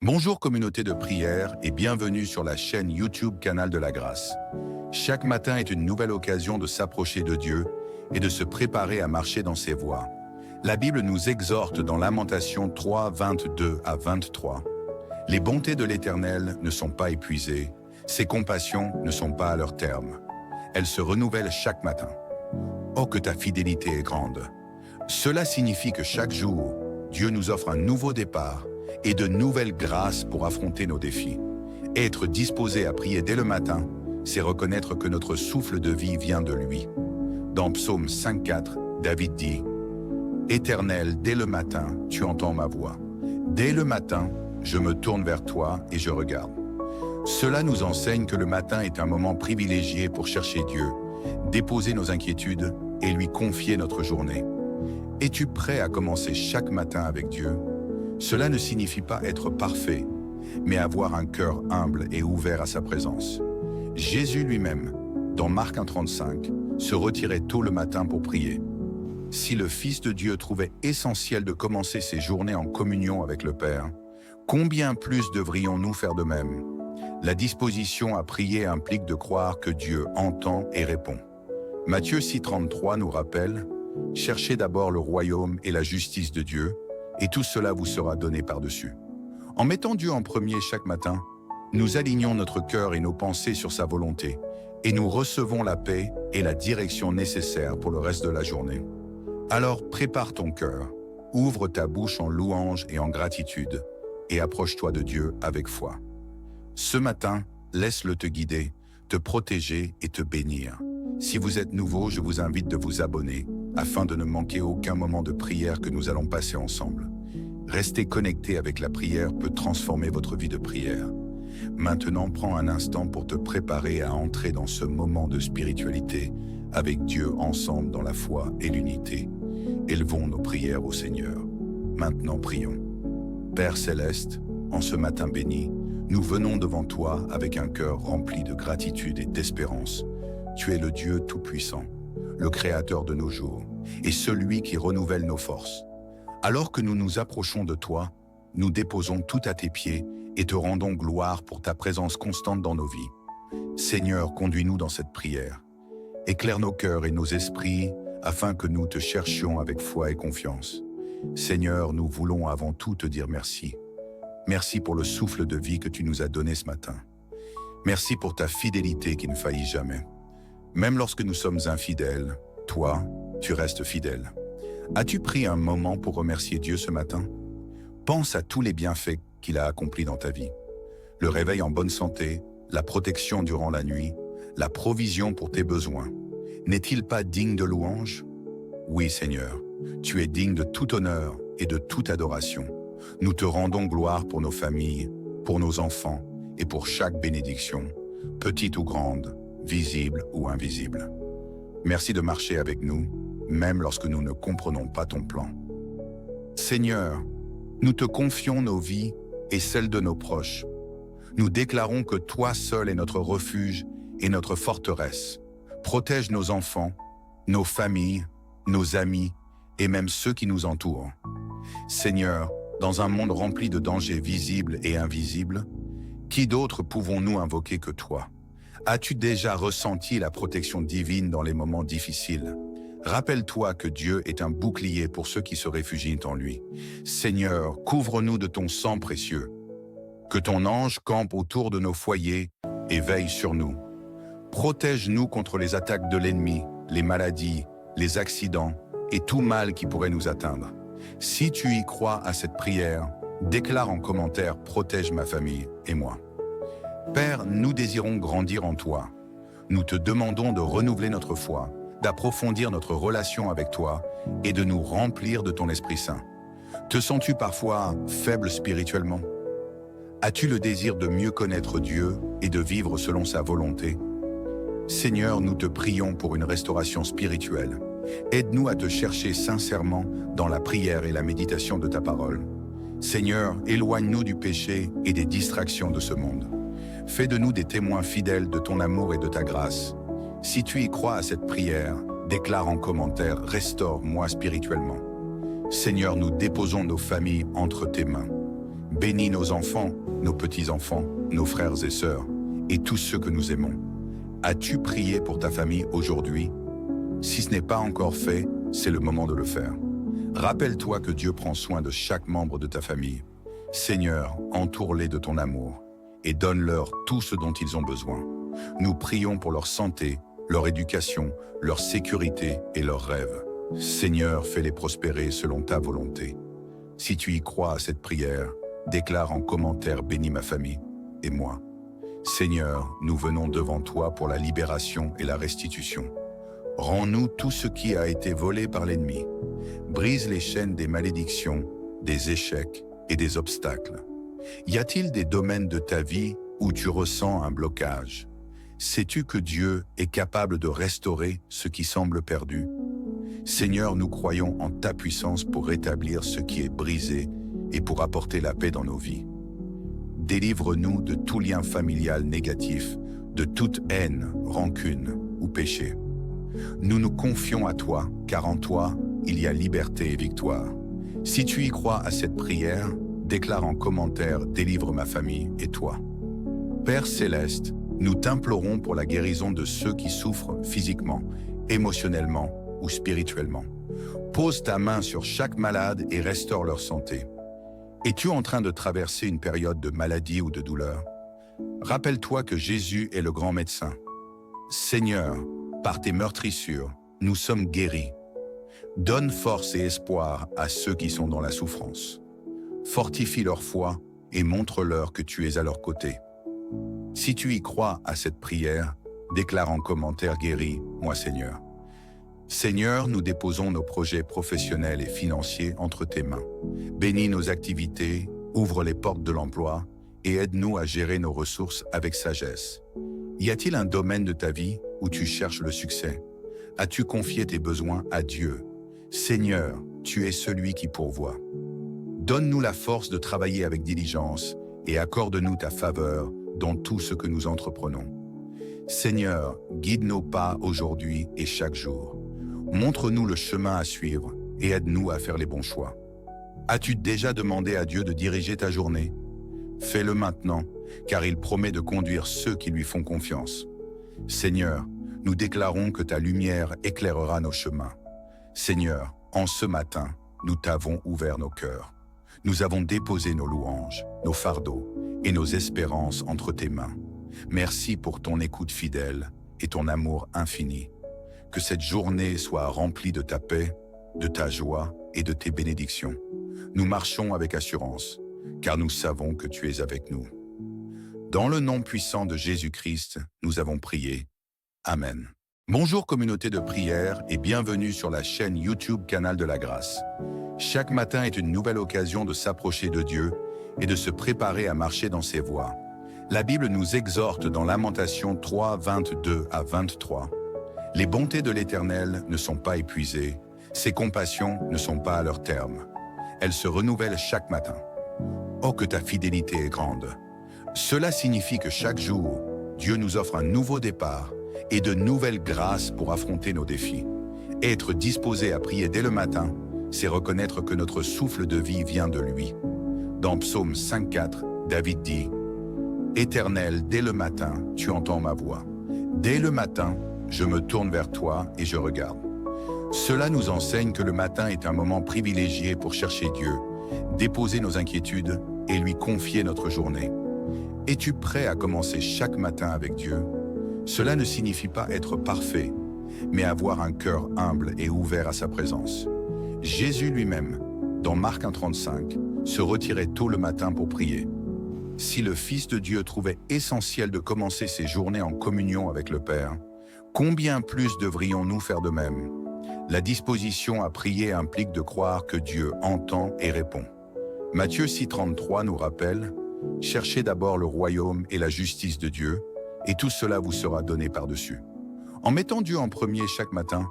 Bonjour communauté de prière et bienvenue sur la chaîne YouTube Canal de la Grâce. Chaque matin est une nouvelle occasion de s'approcher de Dieu et de se préparer à marcher dans ses voies. La Bible nous exhorte dans Lamentations 3, 22 à 23. Les bontés de l'Éternel ne sont pas épuisées, ses compassions ne sont pas à leur terme. Elles se renouvellent chaque matin. Oh que ta fidélité est grande! Cela signifie que chaque jour, Dieu nous offre un nouveau départ et de nouvelles grâces pour affronter nos défis. Être disposé à prier dès le matin, c'est reconnaître que notre souffle de vie vient de lui. Dans Psaume 5,4, David dit « Éternel, dès le matin, tu entends ma voix. Dès le matin, je me tourne vers toi et je regarde. » Cela nous enseigne que le matin est un moment privilégié pour chercher Dieu, déposer nos inquiétudes et lui confier notre journée. Es-tu prêt à commencer chaque matin avec Dieu? Cela ne signifie pas être parfait, mais avoir un cœur humble et ouvert à sa présence. Jésus lui-même, dans Marc 1,35, se retirait tôt le matin pour prier. Si le Fils de Dieu trouvait essentiel de commencer ses journées en communion avec le Père, combien plus devrions-nous faire de même? La disposition à prier implique de croire que Dieu entend et répond. Matthieu 6,33 nous rappelle « Cherchez d'abord le royaume et la justice de Dieu, et tout cela vous sera donné par-dessus. » En mettant Dieu en premier chaque matin, nous alignons notre cœur et nos pensées sur sa volonté, et nous recevons la paix et la direction nécessaires pour le reste de la journée. Alors prépare ton cœur, ouvre ta bouche en louange et en gratitude, et approche-toi de Dieu avec foi. Ce matin, laisse-le te guider, te protéger et te bénir. Si vous êtes nouveau, je vous invite de vous abonner, afin de ne manquer aucun moment de prière que nous allons passer ensemble. Rester connecté avec la prière peut transformer votre vie de prière. Maintenant, prends un instant pour te préparer à entrer dans ce moment de spiritualité avec Dieu ensemble dans la foi et l'unité. Élevons nos prières au Seigneur. Maintenant, prions. Père Céleste, en ce matin béni, nous venons devant toi avec un cœur rempli de gratitude et d'espérance. Tu es le Dieu Tout-Puissant, le Créateur de nos jours, et celui qui renouvelle nos forces. Alors que nous nous approchons de toi, nous déposons tout à tes pieds et te rendons gloire pour ta présence constante dans nos vies. Seigneur, conduis-nous dans cette prière. Éclaire nos cœurs et nos esprits afin que nous te cherchions avec foi et confiance. Seigneur, nous voulons avant tout te dire merci. Merci pour le souffle de vie que tu nous as donné ce matin. Merci pour ta fidélité qui ne faillit jamais. Même lorsque nous sommes infidèles, toi, tu restes fidèle. As-tu pris un moment pour remercier Dieu ce matin? Pense à tous les bienfaits qu'il a accomplis dans ta vie. Le réveil en bonne santé, la protection durant la nuit, la provision pour tes besoins. N'est-il pas digne de louange? Oui, Seigneur, tu es digne de tout honneur et de toute adoration. Nous te rendons gloire pour nos familles, pour nos enfants et pour chaque bénédiction, petite ou grande, visible ou invisible. Merci de marcher avec nous, même lorsque nous ne comprenons pas ton plan. Seigneur, nous te confions nos vies et celles de nos proches. Nous déclarons que toi seul est notre refuge et notre forteresse. Protège nos enfants, nos familles, nos amis et même ceux qui nous entourent. Seigneur, dans un monde rempli de dangers visibles et invisibles, qui d'autre pouvons-nous invoquer que toi? As-tu déjà ressenti la protection divine dans les moments difficiles? Rappelle-toi que Dieu est un bouclier pour ceux qui se réfugient en lui. Seigneur, couvre-nous de ton sang précieux. Que ton ange campe autour de nos foyers et veille sur nous. Protège-nous contre les attaques de l'ennemi, les maladies, les accidents et tout mal qui pourrait nous atteindre. Si tu y crois à cette prière, déclare en commentaire « Protège ma famille et moi ». Père, nous désirons grandir en toi. Nous te demandons de renouveler notre foi, d'approfondir notre relation avec toi et de nous remplir de ton Esprit Saint. Te sens-tu parfois faible spirituellement? As-tu le désir de mieux connaître Dieu et de vivre selon sa volonté? Seigneur, nous te prions pour une restauration spirituelle. Aide-nous à te chercher sincèrement dans la prière et la méditation de ta parole. Seigneur, éloigne-nous du péché et des distractions de ce monde. Fais de nous des témoins fidèles de ton amour et de ta grâce. Si tu y crois à cette prière, déclare en commentaire « Restaure-moi spirituellement ». Seigneur, nous déposons nos familles entre tes mains. Bénis nos enfants, nos petits-enfants, nos frères et sœurs, et tous ceux que nous aimons. As-tu prié pour ta famille aujourd'hui? Si ce n'est pas encore fait, c'est le moment de le faire. Rappelle-toi que Dieu prend soin de chaque membre de ta famille. Seigneur, entoure-les de ton amour et donne-leur tout ce dont ils ont besoin. Nous prions pour leur santé, leur éducation, leur sécurité et leurs rêves. Seigneur, fais-les prospérer selon ta volonté. Si tu y crois à cette prière, déclare en commentaire « Bénis ma famille et moi ». Seigneur, nous venons devant toi pour la libération et la restitution. Rends-nous tout ce qui a été volé par l'ennemi. Brise les chaînes des malédictions, des échecs et des obstacles. Y a-t-il des domaines de ta vie où tu ressens un blocage? Sais-tu que Dieu est capable de restaurer ce qui semble perdu? Seigneur, nous croyons en ta puissance pour rétablir ce qui est brisé et pour apporter la paix dans nos vies. Délivre-nous de tout lien familial négatif, de toute haine, rancune ou péché. Nous nous confions à toi, car en toi, il y a liberté et victoire. Si tu y crois à cette prière, déclare en commentaire « Délivre ma famille et toi ». Père Céleste, nous t'implorons pour la guérison de ceux qui souffrent physiquement, émotionnellement ou spirituellement. Pose ta main sur chaque malade et restaure leur santé. Es-tu en train de traverser une période de maladie ou de douleur? Rappelle-toi que Jésus est le grand médecin. Seigneur, par tes meurtrissures, nous sommes guéris. Donne force et espoir à ceux qui sont dans la souffrance. Fortifie leur foi et montre-leur que tu es à leur côté. Si tu y crois à cette prière, déclare en commentaire « Guéris, moi Seigneur ». Seigneur, nous déposons nos projets professionnels et financiers entre tes mains. Bénis nos activités, ouvre les portes de l'emploi et aide-nous à gérer nos ressources avec sagesse. Y a-t-il un domaine de ta vie où tu cherches le succès? As-tu confié tes besoins à Dieu? Seigneur, tu es celui qui pourvoit. Donne-nous la force de travailler avec diligence et accorde-nous ta faveur dans tout ce que nous entreprenons. Seigneur, guide nos pas aujourd'hui et chaque jour. Montre-nous le chemin à suivre et aide-nous à faire les bons choix. As-tu déjà demandé à Dieu de diriger ta journée? Fais-le maintenant, car il promet de conduire ceux qui lui font confiance. Seigneur, nous déclarons que ta lumière éclairera nos chemins. Seigneur, en ce matin, nous t'avons ouvert nos cœurs. Nous avons déposé nos louanges, nos fardeaux et nos espérances entre tes mains. Merci pour ton écoute fidèle et ton amour infini. Que cette journée soit remplie de ta paix, de ta joie et de tes bénédictions. Nous marchons avec assurance, car nous savons que tu es avec nous. Dans le nom puissant de Jésus-Christ, nous avons prié. Amen. Bonjour communauté de prière et bienvenue sur la chaîne YouTube Canal de la Grâce. Chaque matin est une nouvelle occasion de s'approcher de Dieu et de se préparer à marcher dans ses voies. La Bible nous exhorte dans Lamentations 3, 22 à 23. Les bontés de l'Éternel ne sont pas épuisées, ses compassions ne sont pas à leur terme. Elles se renouvellent chaque matin. Oh, que ta fidélité est grande! Cela signifie que chaque jour, Dieu nous offre un nouveau départ et de nouvelles grâces pour affronter nos défis. Être disposé à prier dès le matin, c'est reconnaître que notre souffle de vie vient de lui. Dans Psaume 5,4, David dit « Éternel, dès le matin, tu entends ma voix. Dès le matin, je me tourne vers toi et je regarde. » Cela nous enseigne que le matin est un moment privilégié pour chercher Dieu, déposer nos inquiétudes et lui confier notre journée. Es-tu prêt à commencer chaque matin avec Dieu? Cela ne signifie pas être parfait, mais avoir un cœur humble et ouvert à sa présence. Jésus lui-même, dans Marc 1,35, se retirait tôt le matin pour prier. Si le Fils de Dieu trouvait essentiel de commencer ses journées en communion avec le Père, combien plus devrions-nous faire de même? La disposition à prier implique de croire que Dieu entend et répond. Matthieu 6,33 nous rappelle « Cherchez d'abord le royaume et la justice de Dieu, et tout cela vous sera donné par-dessus. » En mettant Dieu en premier chaque matin,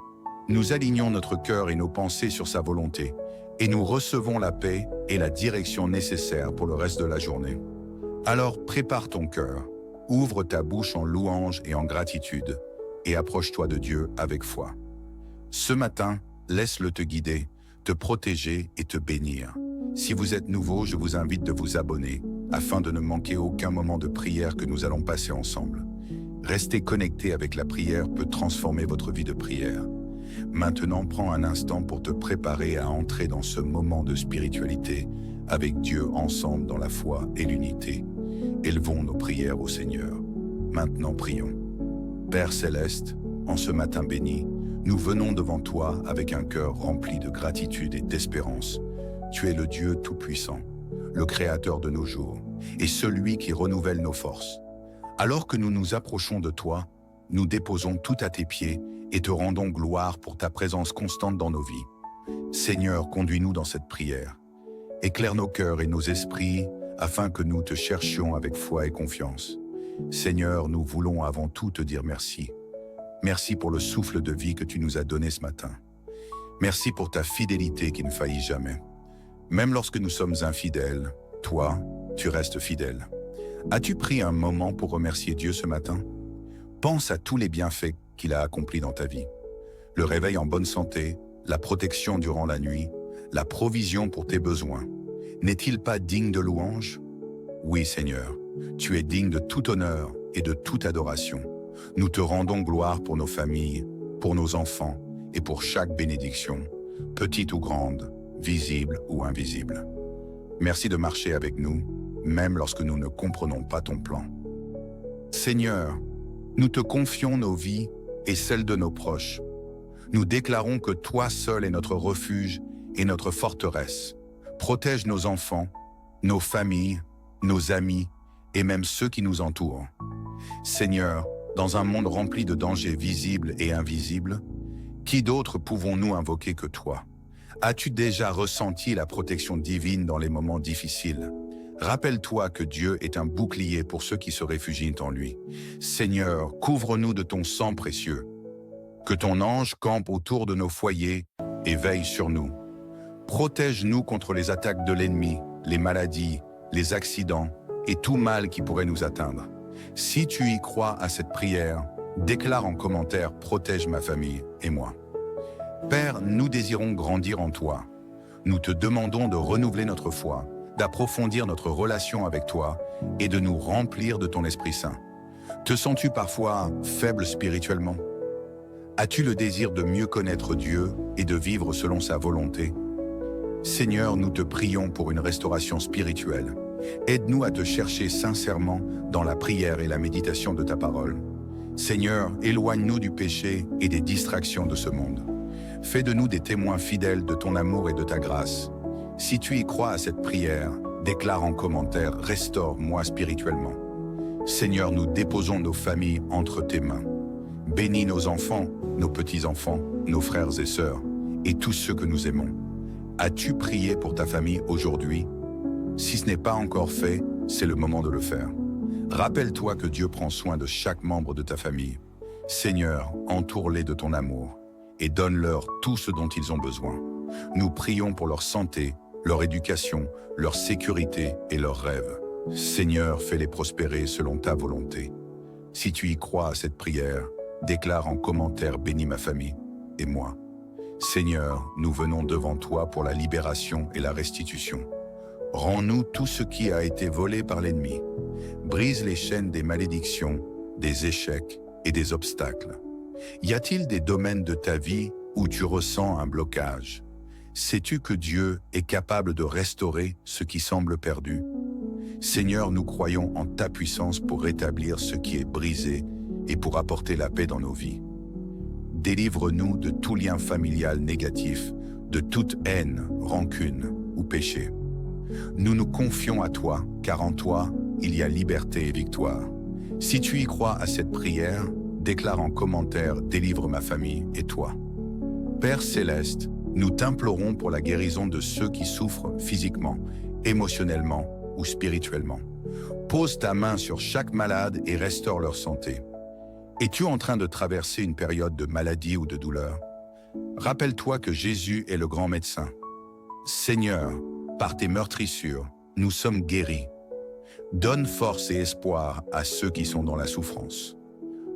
nous alignons notre cœur et nos pensées sur sa volonté, et nous recevons la paix et la direction nécessaires pour le reste de la journée. Alors prépare ton cœur, ouvre ta bouche en louange et en gratitude, et approche-toi de Dieu avec foi. Ce matin, laisse-le te guider, te protéger et te bénir. Si vous êtes nouveau, je vous invite de vous abonner afin de ne manquer aucun moment de prière que nous allons passer ensemble. Rester connecté avec la prière peut transformer votre vie de prière. Maintenant, prends un instant pour te préparer à entrer dans ce moment de spiritualité avec Dieu ensemble dans la foi et l'unité. Élevons nos prières au Seigneur. Maintenant, prions. Père céleste, en ce matin béni, nous venons devant toi avec un cœur rempli de gratitude et d'espérance. Tu es le Dieu Tout-Puissant, le Créateur de nos jours, et celui qui renouvelle nos forces. Alors que nous nous approchons de toi, nous déposons tout à tes pieds et te rendons gloire pour ta présence constante dans nos vies. Seigneur, conduis-nous dans cette prière. Éclaire nos cœurs et nos esprits afin que nous te cherchions avec foi et confiance. Seigneur, nous voulons avant tout te dire merci. Merci pour le souffle de vie que tu nous as donné ce matin. Merci pour ta fidélité qui ne faillit jamais. Même lorsque nous sommes infidèles, toi, tu restes fidèle. As-tu pris un moment pour remercier Dieu ce matin? Pense à tous les bienfaits qu'il a accomplis dans ta vie. Le réveil en bonne santé, la protection durant la nuit, la provision pour tes besoins. N'est-il pas digne de louange? Oui, Seigneur, tu es digne de tout honneur et de toute adoration. Nous te rendons gloire pour nos familles, pour nos enfants et pour chaque bénédiction, petite ou grande, visible ou invisible. Merci de marcher avec nous, même lorsque nous ne comprenons pas ton plan. Seigneur, nous te confions nos vies et celles de nos proches. Nous déclarons que toi seul es notre refuge et notre forteresse. Protège nos enfants, nos familles, nos amis et même ceux qui nous entourent. Seigneur, dans un monde rempli de dangers visibles et invisibles, qui d'autre pouvons-nous invoquer que toi? As-tu déjà ressenti la protection divine dans les moments difficiles? Rappelle-toi que Dieu est un bouclier pour ceux qui se réfugient en lui. Seigneur, couvre-nous de ton sang précieux. Que ton ange campe autour de nos foyers et veille sur nous. Protège-nous contre les attaques de l'ennemi, les maladies, les accidents et tout mal qui pourrait nous atteindre. Si tu y crois à cette prière, déclare en commentaire « Protège ma famille et moi ». Père, nous désirons grandir en toi. Nous te demandons de renouveler notre foi, d'approfondir notre relation avec toi et de nous remplir de ton Esprit Saint. Te sens-tu parfois faible spirituellement? As-tu le désir de mieux connaître Dieu et de vivre selon sa volonté? Seigneur, nous te prions pour une restauration spirituelle. Aide-nous à te chercher sincèrement dans la prière et la méditation de ta parole. Seigneur, éloigne-nous du péché et des distractions de ce monde. Fais de nous des témoins fidèles de ton amour et de ta grâce. Si tu y crois à cette prière, déclare en commentaire « Restaure-moi spirituellement ». Seigneur, nous déposons nos familles entre tes mains. Bénis nos enfants, nos petits-enfants, nos frères et sœurs, et tous ceux que nous aimons. As-tu prié pour ta famille aujourd'hui? Si ce n'est pas encore fait, c'est le moment de le faire. Rappelle-toi que Dieu prend soin de chaque membre de ta famille. Seigneur, entoure-les de ton amour et donne-leur tout ce dont ils ont besoin. Nous prions pour leur santé, leur éducation, leur sécurité et leurs rêves. Seigneur, fais-les prospérer selon ta volonté. Si tu y crois à cette prière, déclare en commentaire « Bénis ma famille et moi ». Seigneur, nous venons devant toi pour la libération et la restitution. Rends-nous tout ce qui a été volé par l'ennemi. Brise les chaînes des malédictions, des échecs et des obstacles. Y a-t-il des domaines de ta vie où tu ressens un blocage? Sais-tu que Dieu est capable de restaurer ce qui semble perdu? Seigneur, nous croyons en ta puissance pour rétablir ce qui est brisé et pour apporter la paix dans nos vies. Délivre-nous de tout lien familial négatif, de toute haine, rancune ou péché. Nous nous confions à toi, car en toi, il y a liberté et victoire. Si tu y crois à cette prière, déclare en commentaire « Délivre ma famille et toi ». Père céleste, nous t'implorons pour la guérison de ceux qui souffrent physiquement, émotionnellement ou spirituellement. Pose ta main sur chaque malade et restaure leur santé. Es-tu en train de traverser une période de maladie ou de douleur? Rappelle-toi que Jésus est le grand médecin. Seigneur, par tes meurtrissures, nous sommes guéris. Donne force et espoir à ceux qui sont dans la souffrance.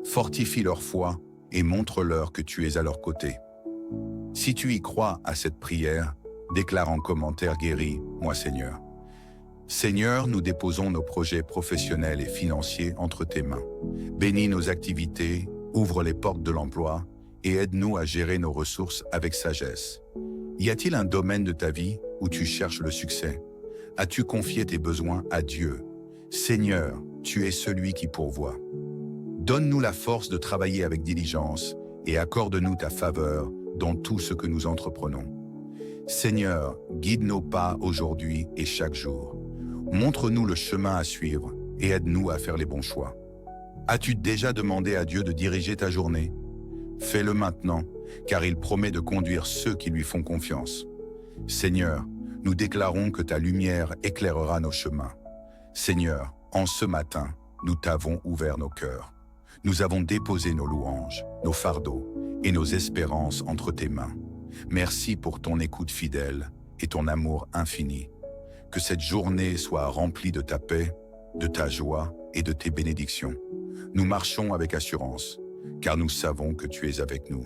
Fortifie leur foi et montre-leur que tu es à leur côté. Si tu y crois à cette prière, déclare en commentaire guéris-moi Seigneur. Seigneur, nous déposons nos projets professionnels et financiers entre tes mains. Bénis nos activités, ouvre les portes de l'emploi et aide-nous à gérer nos ressources avec sagesse. Y a-t-il un domaine de ta vie où tu cherches le succès? As-tu confié tes besoins à Dieu? Seigneur, tu es celui qui pourvoit. Donne-nous la force de travailler avec diligence et accorde-nous ta faveur dans tout ce que nous entreprenons. Seigneur, guide nos pas aujourd'hui et chaque jour. Montre-nous le chemin à suivre et aide-nous à faire les bons choix. As-tu déjà demandé à Dieu de diriger ta journée? Fais-le maintenant, car il promet de conduire ceux qui lui font confiance. Seigneur, nous déclarons que ta lumière éclairera nos chemins. Seigneur, en ce matin, nous t'avons ouvert nos cœurs. Nous avons déposé nos louanges, nos fardeaux et nos espérances entre tes mains. Merci pour ton écoute fidèle et ton amour infini. Que cette journée soit remplie de ta paix, de ta joie et de tes bénédictions. Nous marchons avec assurance, car nous savons que tu es avec nous.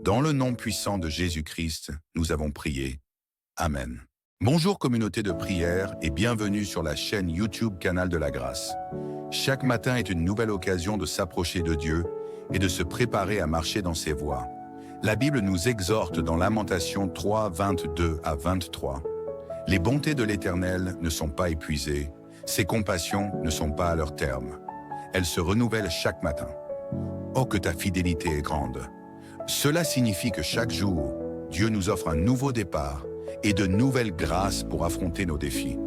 Dans le nom puissant de Jésus-Christ, nous avons prié. Amen. Bonjour communauté de prière et bienvenue sur la chaîne YouTube Canal de la Grâce. Chaque matin est une nouvelle occasion de s'approcher de Dieu et de se préparer à marcher dans ses voies. La Bible nous exhorte dans Lamentations 3, 22 à 23. Les bontés de l'Éternel ne sont pas épuisées, ses compassions ne sont pas à leur terme. Elles se renouvellent chaque matin. Oh, que ta fidélité est grande! Cela signifie que chaque jour, Dieu nous offre un nouveau départ et de nouvelles grâces pour affronter nos défis.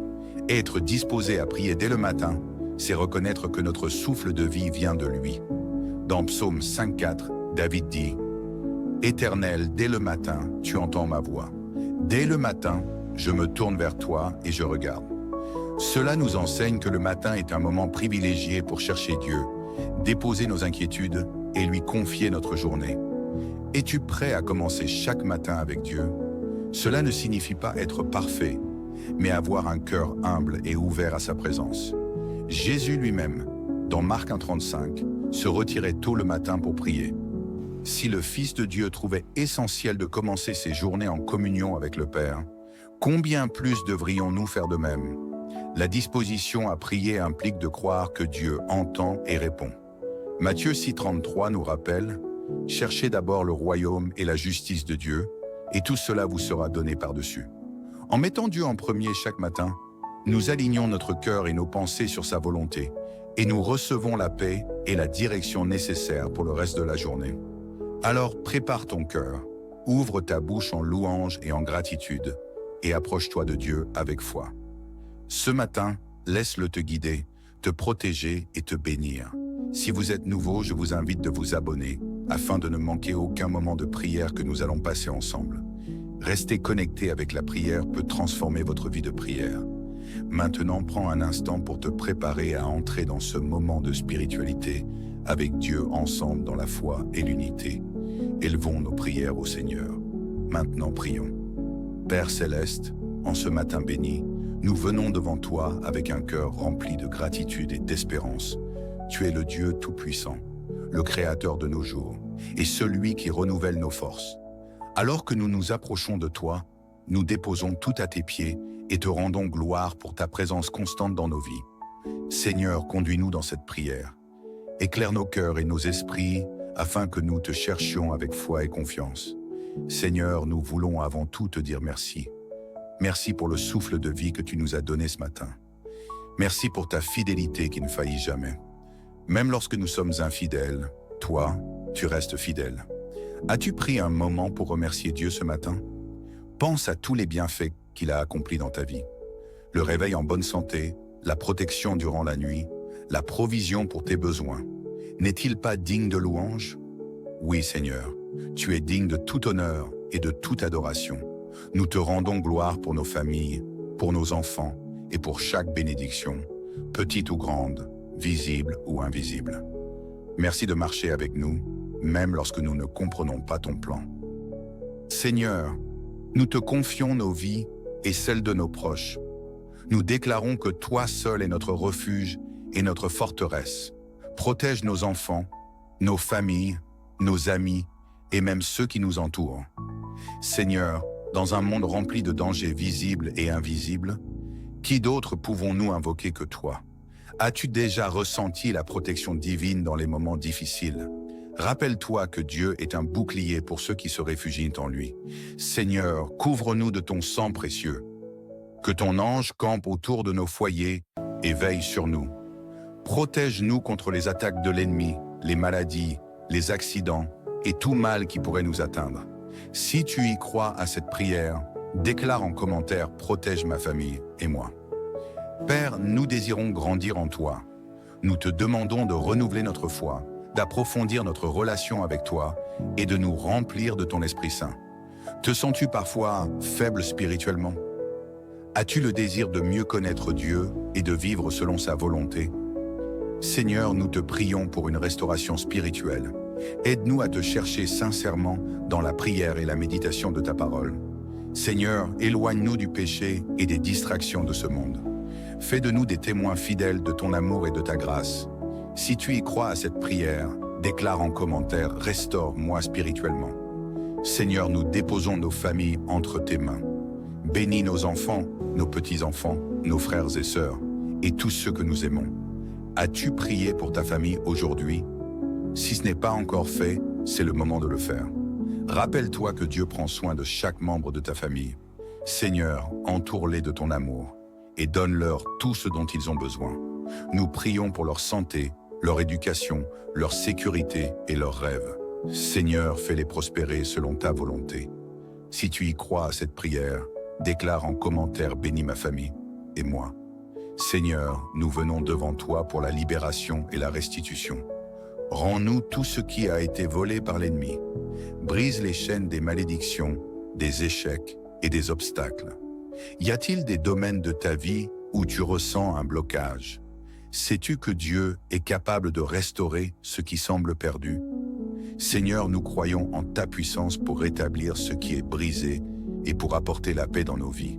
Être disposé à prier dès le matin, c'est reconnaître que notre souffle de vie vient de lui. Dans Psaume 5,4, David dit « Éternel, dès le matin, tu entends ma voix. Dès le matin, je me tourne vers toi et je regarde. » Cela nous enseigne que le matin est un moment privilégié pour chercher Dieu, déposer nos inquiétudes et lui confier notre journée. Es-tu prêt à commencer chaque matin avec Dieu? Cela ne signifie pas être parfait, mais avoir un cœur humble et ouvert à sa présence. Jésus lui-même, dans Marc 1,35, se retirait tôt le matin pour prier. Si le Fils de Dieu trouvait essentiel de commencer ses journées en communion avec le Père, combien plus devrions-nous faire de même? La disposition à prier implique de croire que Dieu entend et répond. Matthieu 6,33 nous rappelle « Cherchez d'abord le royaume et la justice de Dieu, et tout cela vous sera donné par-dessus. » En mettant Dieu en premier chaque matin, nous alignons notre cœur et nos pensées sur sa volonté, et nous recevons la paix et la direction nécessaires pour le reste de la journée. Alors prépare ton cœur, ouvre ta bouche en louange et en gratitude, et approche-toi de Dieu avec foi. Ce matin, laisse-le te guider, te protéger et te bénir. Si vous êtes nouveau, je vous invite de vous abonner, afin de ne manquer aucun moment de prière que nous allons passer ensemble. Rester connecté avec la prière peut transformer votre vie de prière. Maintenant, prends un instant pour te préparer à entrer dans ce moment de spiritualité avec Dieu ensemble dans la foi et l'unité. Élevons nos prières au Seigneur. Maintenant, prions. Père Céleste, en ce matin béni, nous venons devant toi avec un cœur rempli de gratitude et d'espérance. Tu es le Dieu Tout-Puissant, le Créateur de nos jours, et celui qui renouvelle nos forces. Alors que nous nous approchons de toi, nous déposons tout à tes pieds et te rendons gloire pour ta présence constante dans nos vies. Seigneur, conduis-nous dans cette prière. Éclaire nos cœurs et nos esprits afin que nous te cherchions avec foi et confiance. Seigneur, nous voulons avant tout te dire merci. Merci pour le souffle de vie que tu nous as donné ce matin. Merci pour ta fidélité qui ne faillit jamais. Même lorsque nous sommes infidèles, toi, tu restes fidèle. As-tu pris un moment pour remercier Dieu ce matin? Pense à tous les bienfaits qu'il a accomplis dans ta vie. Le réveil en bonne santé, la protection durant la nuit, la provision pour tes besoins. N'est-il pas digne de louange? Oui, Seigneur, tu es digne de tout honneur et de toute adoration. Nous te rendons gloire pour nos familles, pour nos enfants et pour chaque bénédiction, petite ou grande, visible ou invisible. Merci de marcher avec nous, même lorsque nous ne comprenons pas ton plan. Seigneur, nous te confions nos vies et celles de nos proches. Nous déclarons que toi seul es notre refuge et notre forteresse. Protège nos enfants, nos familles, nos amis et même ceux qui nous entourent. Seigneur, dans un monde rempli de dangers visibles et invisibles, qui d'autre pouvons-nous invoquer que toi? As-tu déjà ressenti la protection divine dans les moments difficiles? Rappelle-toi que Dieu est un bouclier pour ceux qui se réfugient en lui. Seigneur, couvre-nous de ton sang précieux. Que ton ange campe autour de nos foyers et veille sur nous. Protège-nous contre les attaques de l'ennemi, les maladies, les accidents et tout mal qui pourrait nous atteindre. Si tu y crois à cette prière, déclare en commentaire « Protège ma famille et moi ». Père, nous désirons grandir en toi. Nous te demandons de renouveler notre foi, d'approfondir notre relation avec toi et de nous remplir de ton Esprit Saint. Te sens-tu parfois faible spirituellement? As-tu le désir de mieux connaître Dieu et de vivre selon sa volonté? Seigneur, nous te prions pour une restauration spirituelle. Aide-nous à te chercher sincèrement dans la prière et la méditation de ta parole. Seigneur, éloigne-nous du péché et des distractions de ce monde. Fais de nous des témoins fidèles de ton amour et de ta grâce. Si tu y crois à cette prière, déclare en commentaire « Restaure-moi spirituellement ». Seigneur, nous déposons nos familles entre tes mains. Bénis nos enfants, nos petits-enfants, nos frères et sœurs, et tous ceux que nous aimons. As-tu prié pour ta famille aujourd'hui? Si ce n'est pas encore fait, c'est le moment de le faire. Rappelle-toi que Dieu prend soin de chaque membre de ta famille. Seigneur, entoure-les de ton amour et donne-leur tout ce dont ils ont besoin. Nous prions pour leur santé, leur éducation, leur sécurité et leurs rêves. Seigneur, fais-les prospérer selon ta volonté. Si tu y crois à cette prière, déclare en commentaire « Bénis ma famille et moi ». Seigneur, nous venons devant toi pour la libération et la restitution. Rends-nous tout ce qui a été volé par l'ennemi. Brise les chaînes des malédictions, des échecs et des obstacles. Y a-t-il des domaines de ta vie où tu ressens un blocage? Sais-tu que Dieu est capable de restaurer ce qui semble perdu? Seigneur, nous croyons en ta puissance pour rétablir ce qui est brisé et pour apporter la paix dans nos vies.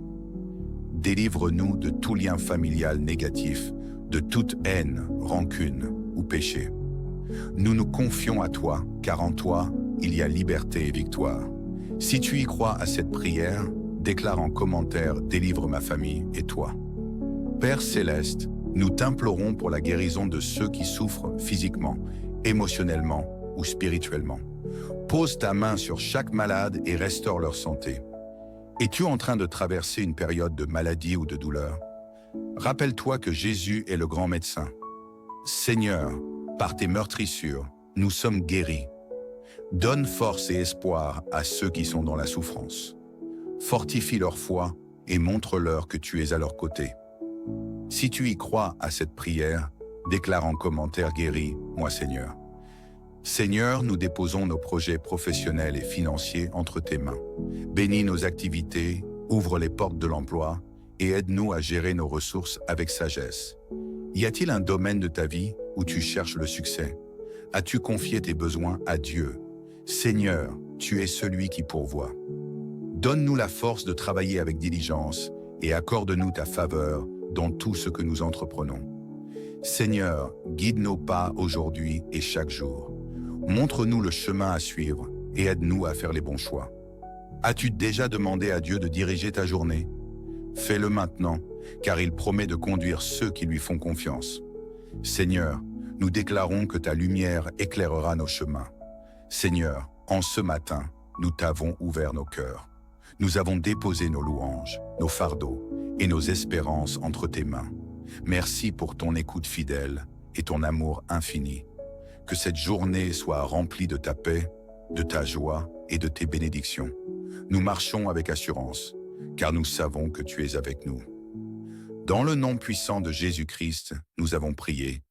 Délivre-nous de tout lien familial négatif, de toute haine, rancune ou péché. Nous nous confions à toi, car en toi, il y a liberté et victoire. Si tu y crois à cette prière, déclare en commentaire « Délivre ma famille et toi ». Père Céleste, nous t'implorons pour la guérison de ceux qui souffrent physiquement, émotionnellement ou spirituellement. Pose ta main sur chaque malade et restaure leur santé. Es-tu en train de traverser une période de maladie ou de douleur? Rappelle-toi que Jésus est le grand médecin. Seigneur, par tes meurtrissures, nous sommes guéris. Donne force et espoir à ceux qui sont dans la souffrance. Fortifie leur foi et montre-leur que tu es à leur côté. Si tu y crois à cette prière, déclare en commentaire « Guéris, moi Seigneur ». Seigneur, nous déposons nos projets professionnels et financiers entre tes mains. Bénis nos activités, ouvre les portes de l'emploi et aide-nous à gérer nos ressources avec sagesse. Y a-t-il un domaine de ta vie où tu cherches le succès? As-tu confié tes besoins à Dieu? Seigneur, tu es celui qui pourvoit. Donne-nous la force de travailler avec diligence et accorde-nous ta faveur dans tout ce que nous entreprenons. Seigneur, guide nos pas aujourd'hui et chaque jour. Montre-nous le chemin à suivre et aide-nous à faire les bons choix. As-tu déjà demandé à Dieu de diriger ta journée? Fais-le maintenant, car il promet de conduire ceux qui lui font confiance. Seigneur, nous déclarons que ta lumière éclairera nos chemins. Seigneur, en ce matin, nous t'avons ouvert nos cœurs. Nous avons déposé nos louanges, nos fardeaux et nos espérances entre tes mains. Merci pour ton écoute fidèle et ton amour infini. Que cette journée soit remplie de ta paix, de ta joie et de tes bénédictions. Nous marchons avec assurance, car nous savons que tu es avec nous. Dans le nom puissant de Jésus-Christ, nous avons prié.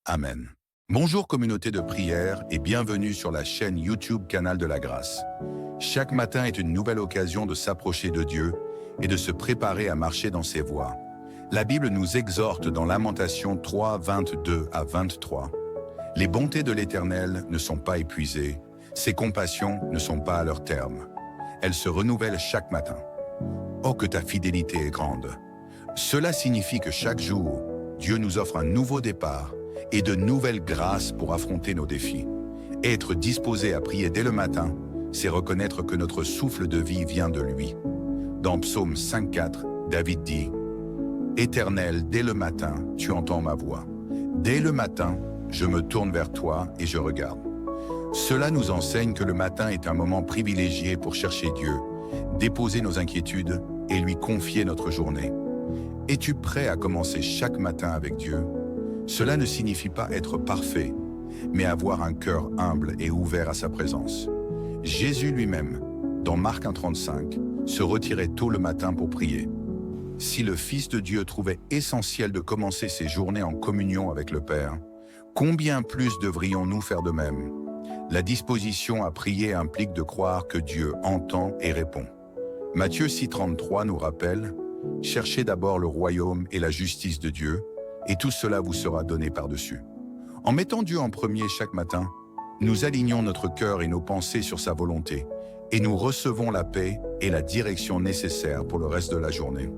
Amen. Bonjour communauté de prière et bienvenue sur la chaîne YouTube Canal de la Grâce. Chaque matin est une nouvelle occasion de s'approcher de Dieu et de se préparer à marcher dans ses voies. La Bible nous exhorte dans Lamentations 3, 22 à 23. Les bontés de l'Éternel ne sont pas épuisées, ses compassions ne sont pas à leur terme. Elles se renouvellent chaque matin. Oh, que ta fidélité est grande! Cela signifie que chaque jour, Dieu nous offre un nouveau départ et de nouvelles grâces pour affronter nos défis. Être disposé à prier dès le matin, c'est reconnaître que notre souffle de vie vient de lui. Dans Psaume 5,4, David dit « Éternel, dès le matin, tu entends ma voix. Dès le matin, je me tourne vers toi et je regarde. » Cela nous enseigne que le matin est un moment privilégié pour chercher Dieu, déposer nos inquiétudes et lui confier notre journée. Es-tu prêt à commencer chaque matin avec Dieu? Cela ne signifie pas être parfait, mais avoir un cœur humble et ouvert à sa présence. Jésus lui-même, dans Marc 1,35, se retirait tôt le matin pour prier. Si le Fils de Dieu trouvait essentiel de commencer ses journées en communion avec le Père, combien plus devrions-nous faire de même? La disposition à prier implique de croire que Dieu entend et répond. Matthieu 6,33 nous rappelle « Cherchez d'abord le royaume et la justice de Dieu, et tout cela vous sera donné par-dessus. » En mettant Dieu en premier chaque matin, nous alignons notre cœur et nos pensées sur sa volonté, et nous recevons la paix et la direction nécessaires pour le reste de la journée.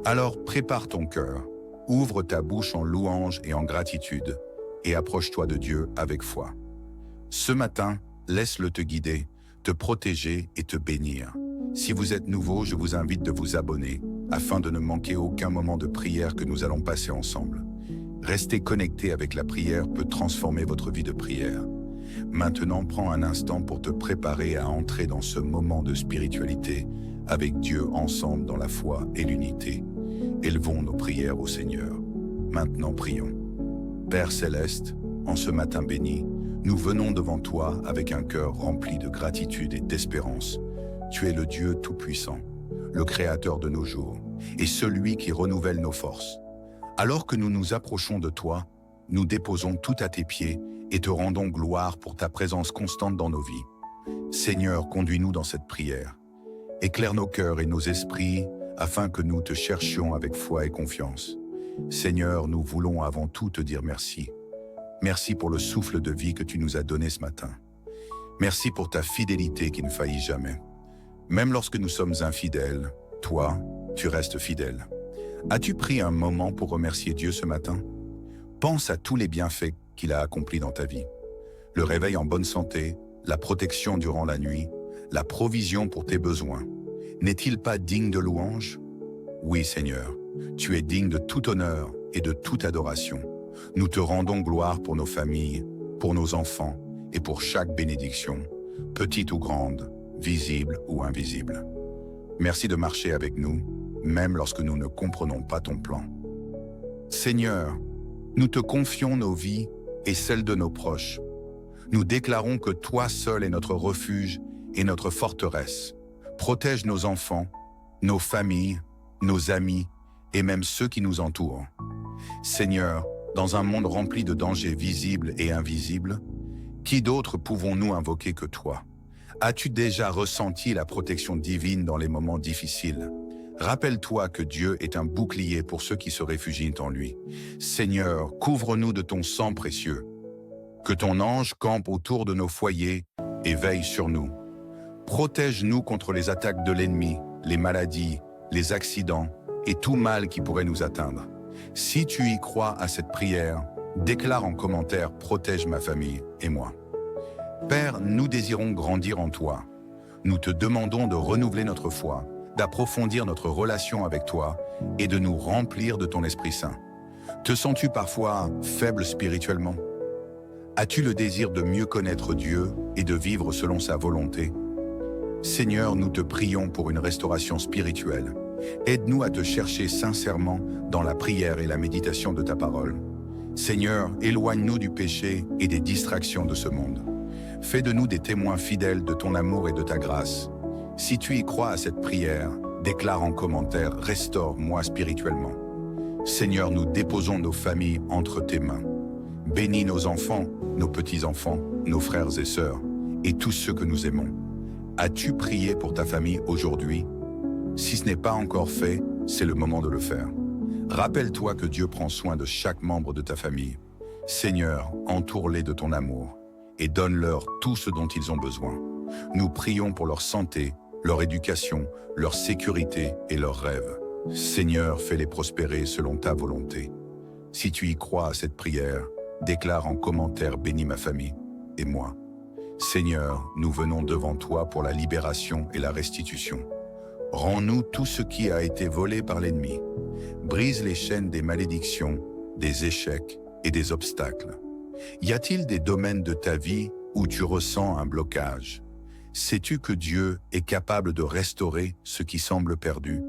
Alors prépare ton cœur, ouvre ta bouche en louange et en gratitude, et approche-toi de Dieu avec foi. Ce matin, laisse-le te guider, te protéger et te bénir. Si vous êtes nouveau, je vous invite de vous abonner, afin de ne manquer aucun moment de prière que nous allons passer ensemble. Rester connecté avec la prière peut transformer votre vie de prière. Maintenant, prends un instant pour te préparer à entrer dans ce moment de spiritualité avec Dieu ensemble dans la foi et l'unité. Élevons nos prières au Seigneur. Maintenant, prions. Père Céleste, en ce matin béni, nous venons devant toi avec un cœur rempli de gratitude et d'espérance. Tu es le Dieu Tout-Puissant, le Créateur de nos jours, et celui qui renouvelle nos forces. Alors que nous nous approchons de toi, nous déposons tout à tes pieds et te rendons gloire pour ta présence constante dans nos vies. Seigneur, conduis-nous dans cette prière. Éclaire nos cœurs et nos esprits afin que nous te cherchions avec foi et confiance. Seigneur, nous voulons avant tout te dire merci. Merci pour le souffle de vie que tu nous as donné ce matin. Merci pour ta fidélité qui ne faillit jamais. Même lorsque nous sommes infidèles, toi, tu restes fidèle. As-tu pris un moment pour remercier Dieu ce matin? Pense à tous les bienfaits qu'il a accomplis dans ta vie. Le réveil en bonne santé, la protection durant la nuit, la provision pour tes besoins. N'est-il pas digne de louange? Oui, Seigneur, tu es digne de tout honneur et de toute adoration. Nous te rendons gloire pour nos familles, pour nos enfants et pour chaque bénédiction, petite ou grande, visible ou invisible. Merci de marcher avec nous, même lorsque nous ne comprenons pas ton plan. Seigneur, nous te confions nos vies et celles de nos proches. Nous déclarons que toi seul est notre refuge et notre forteresse. Protège nos enfants, nos familles, nos amis et même ceux qui nous entourent. Seigneur, dans un monde rempli de dangers visibles et invisibles, qui d'autre pouvons-nous invoquer que toi? As-tu déjà ressenti la protection divine dans les moments difficiles? Rappelle-toi que Dieu est un bouclier pour ceux qui se réfugient en lui. Seigneur, couvre-nous de ton sang précieux. Que ton ange campe autour de nos foyers et veille sur nous. Protège-nous contre les attaques de l'ennemi, les maladies, les accidents et tout mal qui pourrait nous atteindre. Si tu y crois à cette prière, déclare en commentaire « Protège ma famille et moi ». Père, nous désirons grandir en toi. Nous te demandons de renouveler notre foi, d'approfondir notre relation avec toi et de nous remplir de ton Esprit Saint. Te sens-tu parfois faible spirituellement? As-tu le désir de mieux connaître Dieu et de vivre selon sa volonté? Seigneur, nous te prions pour une restauration spirituelle. Aide-nous à te chercher sincèrement dans la prière et la méditation de ta parole. Seigneur, éloigne-nous du péché et des distractions de ce monde. Fais de nous des témoins fidèles de ton amour et de ta grâce. Si tu y crois à cette prière, déclare en commentaire « Restaure-moi spirituellement ». Seigneur, nous déposons nos familles entre tes mains. Bénis nos enfants, nos petits-enfants, nos frères et sœurs, et tous ceux que nous aimons. As-tu prié pour ta famille aujourd'hui? Si ce n'est pas encore fait, c'est le moment de le faire. Rappelle-toi que Dieu prend soin de chaque membre de ta famille. Seigneur, entoure-les de ton amour et donne-leur tout ce dont ils ont besoin. Nous prions pour leur santé, leur éducation, leur sécurité et leurs rêves. Seigneur, fais-les prospérer selon ta volonté. Si tu y crois à cette prière, déclare en commentaire « Bénis ma famille et moi ». Seigneur, nous venons devant toi pour la libération et la restitution. Rends-nous tout ce qui a été volé par l'ennemi. Brise les chaînes des malédictions, des échecs et des obstacles. Y a-t-il des domaines de ta vie où tu ressens un blocage? Sais-tu que Dieu est capable de restaurer ce qui semble perdu?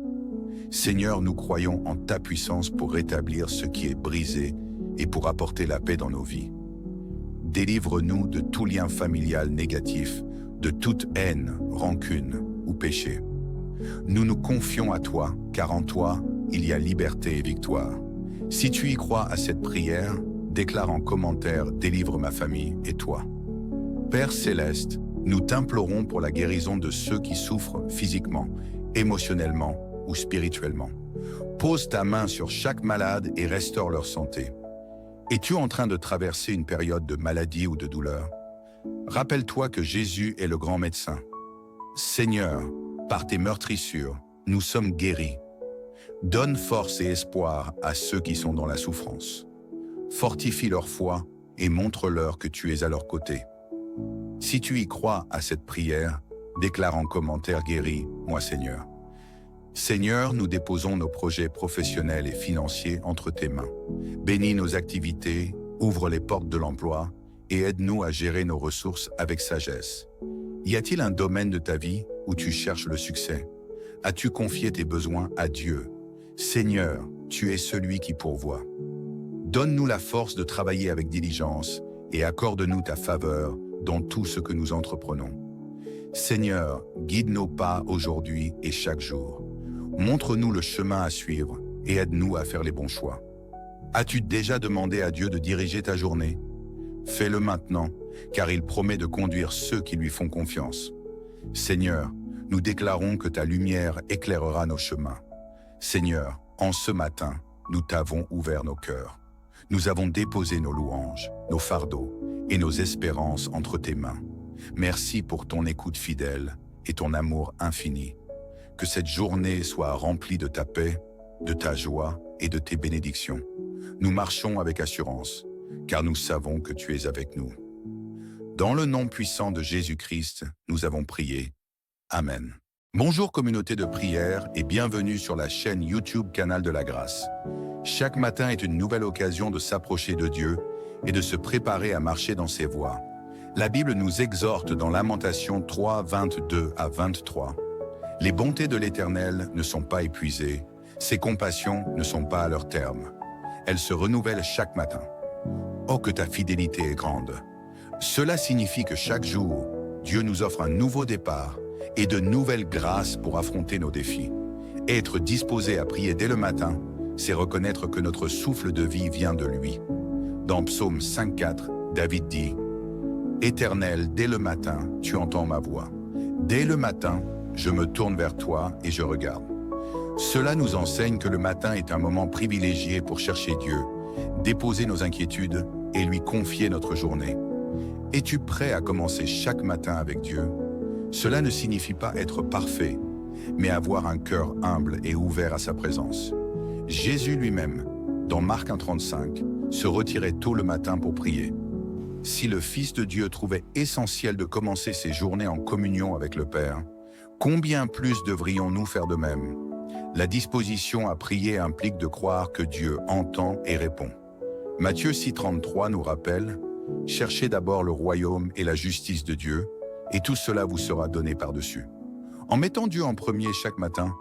Seigneur, nous croyons en ta puissance pour rétablir ce qui est brisé et pour apporter la paix dans nos vies. Délivre-nous de tout lien familial négatif, de toute haine, rancune ou péché. Nous nous confions à toi, car en toi, il y a liberté et victoire. Si tu y crois à cette prière, déclare en commentaire « Délivre ma famille et toi ». Père Céleste, nous t'implorons pour la guérison de ceux qui souffrent physiquement, émotionnellement ou spirituellement. Pose ta main sur chaque malade et restaure leur santé. Es-tu en train de traverser une période de maladie ou de douleur? Rappelle-toi que Jésus est le grand médecin. Seigneur, par tes meurtrissures, nous sommes guéris. Donne force et espoir à ceux qui sont dans la souffrance. Fortifie leur foi et montre-leur que tu es à leur côté. Si tu y crois à cette prière, déclare en commentaire « Guéris, moi Seigneur ». Seigneur, nous déposons nos projets professionnels et financiers entre tes mains. Bénis nos activités, ouvre les portes de l'emploi et aide-nous à gérer nos ressources avec sagesse. Y a-t-il un domaine de ta vie où tu cherches le succès? As-tu confié tes besoins à Dieu? Seigneur, tu es celui qui pourvoit. Donne-nous la force de travailler avec diligence et accorde-nous ta faveur dans tout ce que nous entreprenons. Seigneur, guide nos pas aujourd'hui et chaque jour. Montre-nous le chemin à suivre et aide-nous à faire les bons choix. As-tu déjà demandé à Dieu de diriger ta journée? Fais-le maintenant, car il promet de conduire ceux qui lui font confiance. Seigneur, nous déclarons que ta lumière éclairera nos chemins. Seigneur, en ce matin, nous t'avons ouvert nos cœurs. Nous avons déposé nos louanges, nos fardeaux et nos espérances entre tes mains. Merci pour ton écoute fidèle et ton amour infini. Que cette journée soit remplie de ta paix, de ta joie et de tes bénédictions. Nous marchons avec assurance, car nous savons que tu es avec nous. Dans le nom puissant de Jésus-Christ, nous avons prié. Amen. Bonjour communauté de prière et bienvenue sur la chaîne YouTube Canal de la Grâce. Chaque matin est une nouvelle occasion de s'approcher de Dieu et de se préparer à marcher dans ses voies. La Bible nous exhorte dans Lamentations 3, 22 à 23. Les bontés de l'Éternel ne sont pas épuisées, ses compassions ne sont pas à leur terme. Elles se renouvellent chaque matin. Oh, que ta fidélité est grande! Cela signifie que chaque jour, Dieu nous offre un nouveau départ et de nouvelles grâces pour affronter nos défis. Être disposé à prier dès le matin, c'est reconnaître que notre souffle de vie vient de lui. Dans Psaume 5,4, David dit « Éternel, dès le matin, tu entends ma voix. Dès le matin, je me tourne vers toi et je regarde. » Cela nous enseigne que le matin est un moment privilégié pour chercher Dieu, déposer nos inquiétudes et lui confier notre journée. Es-tu prêt à commencer chaque matin avec Dieu? Cela ne signifie pas être parfait, mais avoir un cœur humble et ouvert à sa présence. Jésus lui-même, dans Marc 1,35, se retirait tôt le matin pour prier. Si le Fils de Dieu trouvait essentiel de commencer ses journées en communion avec le Père, combien plus devrions-nous faire de même? La disposition à prier implique de croire que Dieu entend et répond. Matthieu 6,33 nous rappelle « Cherchez d'abord le royaume et la justice de Dieu, et tout cela vous sera donné par-dessus. » En mettant Dieu en premier chaque matin,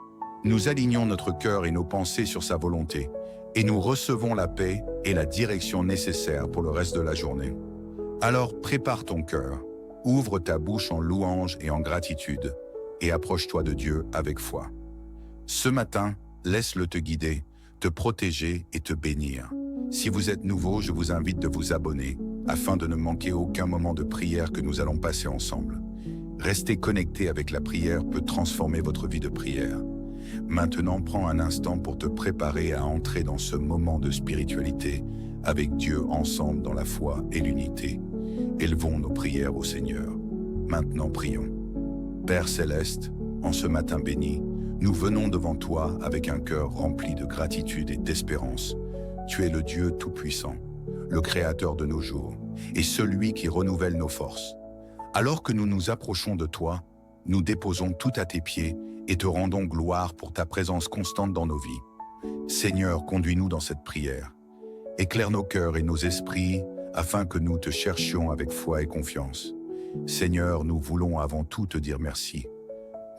nous alignons notre cœur et nos pensées sur sa volonté, et nous recevons la paix et la direction nécessaires pour le reste de la journée. Alors prépare ton cœur, ouvre ta bouche en louange et en gratitude, et approche-toi de Dieu avec foi. Ce matin, laisse-le te guider, te protéger et te bénir. Si vous êtes nouveau, je vous invite de vous abonner, afin de ne manquer aucun moment de prière que nous allons passer ensemble. Rester connecté avec la prière peut transformer votre vie de prière. Maintenant, prends un instant pour te préparer à entrer dans ce moment de spiritualité avec Dieu ensemble dans la foi et l'unité. Élevons nos prières au Seigneur. Maintenant, prions. Père Céleste, en ce matin béni, nous venons devant toi avec un cœur rempli de gratitude et d'espérance. Tu es le Dieu Tout-Puissant, le Créateur de nos jours, et celui qui renouvelle nos forces. Alors que nous nous approchons de toi, nous déposons tout à tes pieds et te rendons gloire pour ta présence constante dans nos vies. Seigneur, conduis-nous dans cette prière. Éclaire nos cœurs et nos esprits afin que nous te cherchions avec foi et confiance. Seigneur, nous voulons avant tout te dire merci.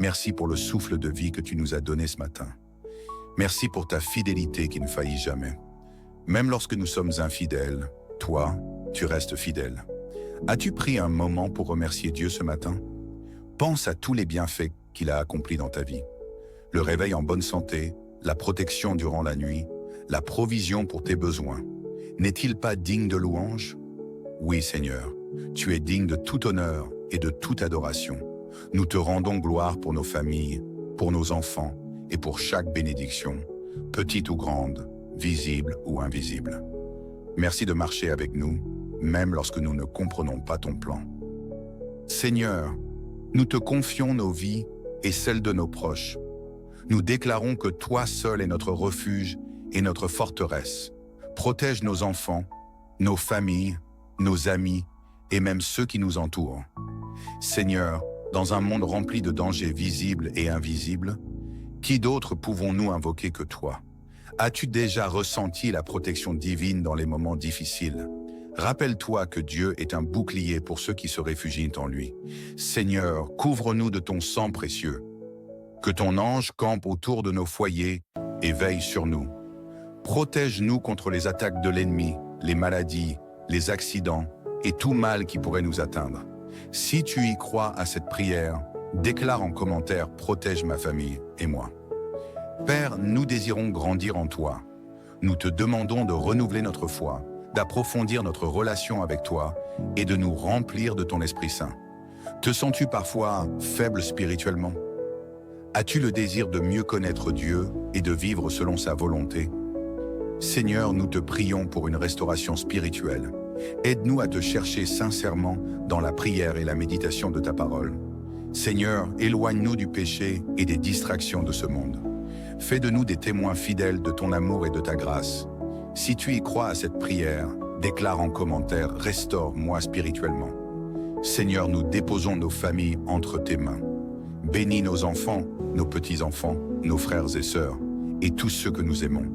Merci pour le souffle de vie que tu nous as donné ce matin. Merci pour ta fidélité qui ne faillit jamais. Même lorsque nous sommes infidèles, toi, tu restes fidèle. As-tu pris un moment pour remercier Dieu ce matin? Pense à tous les bienfaits qu'il a accomplis dans ta vie. Le réveil en bonne santé, la protection durant la nuit, la provision pour tes besoins. N'est-il pas digne de louange? Oui, Seigneur, tu es digne de tout honneur et de toute adoration. Nous te rendons gloire pour nos familles, pour nos enfants et pour chaque bénédiction, petite ou grande, visible ou invisible. Merci de marcher avec nous, même lorsque nous ne comprenons pas ton plan. Seigneur, nous te confions nos vies et celles de nos proches. Nous déclarons que toi seul es notre refuge et notre forteresse. Protège nos enfants, nos familles, nos amis et même ceux qui nous entourent. Seigneur, dans un monde rempli de dangers visibles et invisibles, qui d'autre pouvons-nous invoquer que toi? As-tu déjà ressenti la protection divine dans les moments difficiles? Rappelle-toi que Dieu est un bouclier pour ceux qui se réfugient en lui. Seigneur, couvre-nous de ton sang précieux. Que ton ange campe autour de nos foyers et veille sur nous. Protège-nous contre les attaques de l'ennemi, les maladies, les accidents et tout mal qui pourrait nous atteindre. Si tu y crois à cette prière, déclare en commentaire « Protège ma famille et moi ». Père, nous désirons grandir en toi. Nous te demandons de renouveler notre foi, d'approfondir notre relation avec toi et de nous remplir de ton Esprit Saint. Te sens-tu parfois faible spirituellement? As-tu le désir de mieux connaître Dieu et de vivre selon sa volonté? Seigneur, nous te prions pour une restauration spirituelle. Aide-nous à te chercher sincèrement dans la prière et la méditation de ta parole. Seigneur, éloigne-nous du péché et des distractions de ce monde. Fais de nous des témoins fidèles de ton amour et de ta grâce. Si tu y crois à cette prière, déclare en commentaire « Restaure-moi spirituellement ». Seigneur, nous déposons nos familles entre tes mains. Bénis nos enfants, nos petits-enfants, nos frères et sœurs, et tous ceux que nous aimons.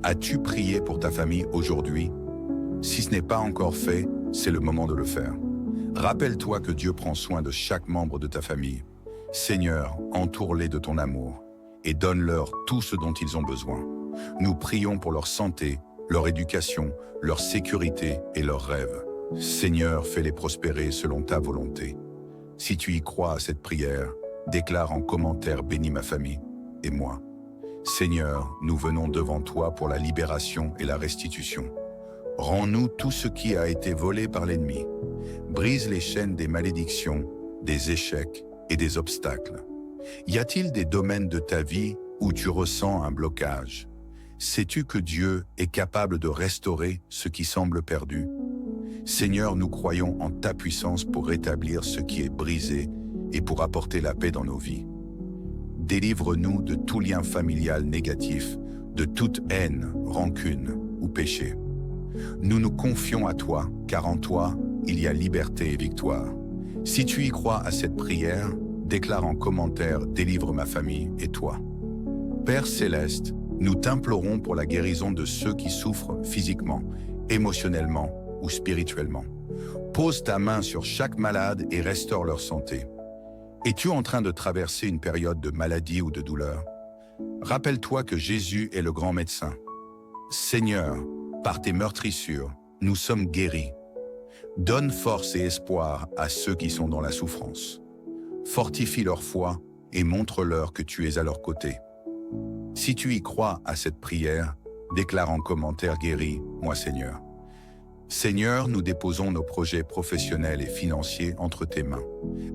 As-tu prié pour ta famille aujourd'hui? Si ce n'est pas encore fait, c'est le moment de le faire. Rappelle-toi que Dieu prend soin de chaque membre de ta famille. Seigneur, entoure-les de ton amour et donne-leur tout ce dont ils ont besoin. Nous prions pour leur santé, leur éducation, leur sécurité et leurs rêves. Seigneur, fais-les prospérer selon ta volonté. Si tu y crois à cette prière, déclare en commentaire « Bénis ma famille et moi ». Seigneur, nous venons devant toi pour la libération et la restitution. Rends-nous tout ce qui a été volé par l'ennemi. Brise les chaînes des malédictions, des échecs et des obstacles. Y a-t-il des domaines de ta vie où tu ressens un blocage? Sais-tu que Dieu est capable de restaurer ce qui semble perdu? Seigneur, nous croyons en ta puissance pour rétablir ce qui est brisé et pour apporter la paix dans nos vies. Délivre-nous de tout lien familial négatif, de toute haine, rancune ou péché. Nous nous confions à toi, car en toi, il y a liberté et victoire. Si tu y crois à cette prière, déclare en commentaire « Délivre ma famille et toi ». Père Céleste, nous t'implorons pour la guérison de ceux qui souffrent physiquement, émotionnellement ou spirituellement. Pose ta main sur chaque malade et restaure leur santé. Es-tu en train de traverser une période de maladie ou de douleur? Rappelle-toi que Jésus est le grand médecin. Seigneur, par tes meurtrissures, nous sommes guéris. Donne force et espoir à ceux qui sont dans la souffrance. Fortifie leur foi et montre-leur que tu es à leur côté. Si tu y crois à cette prière, déclare en commentaire « Guéris, moi Seigneur ». Seigneur, nous déposons nos projets professionnels et financiers entre tes mains.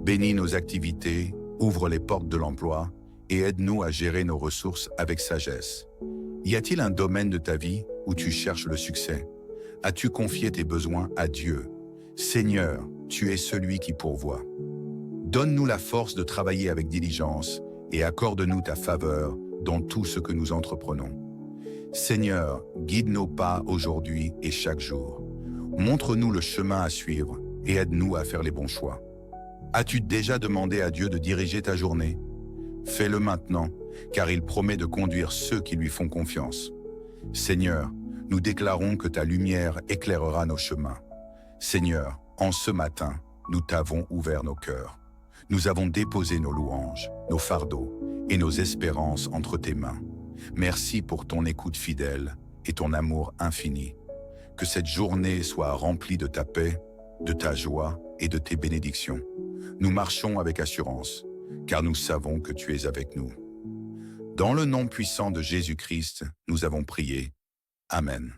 Bénis nos activités, ouvre les portes de l'emploi et aide-nous à gérer nos ressources avec sagesse. Y a-t-il un domaine de ta vie où tu cherches le succès? As-tu confié tes besoins à Dieu? Seigneur, tu es celui qui pourvoit. Donne-nous la force de travailler avec diligence et accorde-nous ta faveur dans tout ce que nous entreprenons. Seigneur, guide nos pas aujourd'hui et chaque jour. Montre-nous le chemin à suivre et aide-nous à faire les bons choix. As-tu déjà demandé à Dieu de diriger ta journée? Fais-le maintenant, car il promet de conduire ceux qui lui font confiance. Seigneur, nous déclarons que ta lumière éclairera nos chemins. Seigneur, en ce matin, nous t'avons ouvert nos cœurs. Nous avons déposé nos louanges, nos fardeaux et nos espérances entre tes mains. Merci pour ton écoute fidèle et ton amour infini. Que cette journée soit remplie de ta paix, de ta joie et de tes bénédictions. Nous marchons avec assurance, car nous savons que tu es avec nous. Dans le nom puissant de Jésus-Christ, nous avons prié. Amen.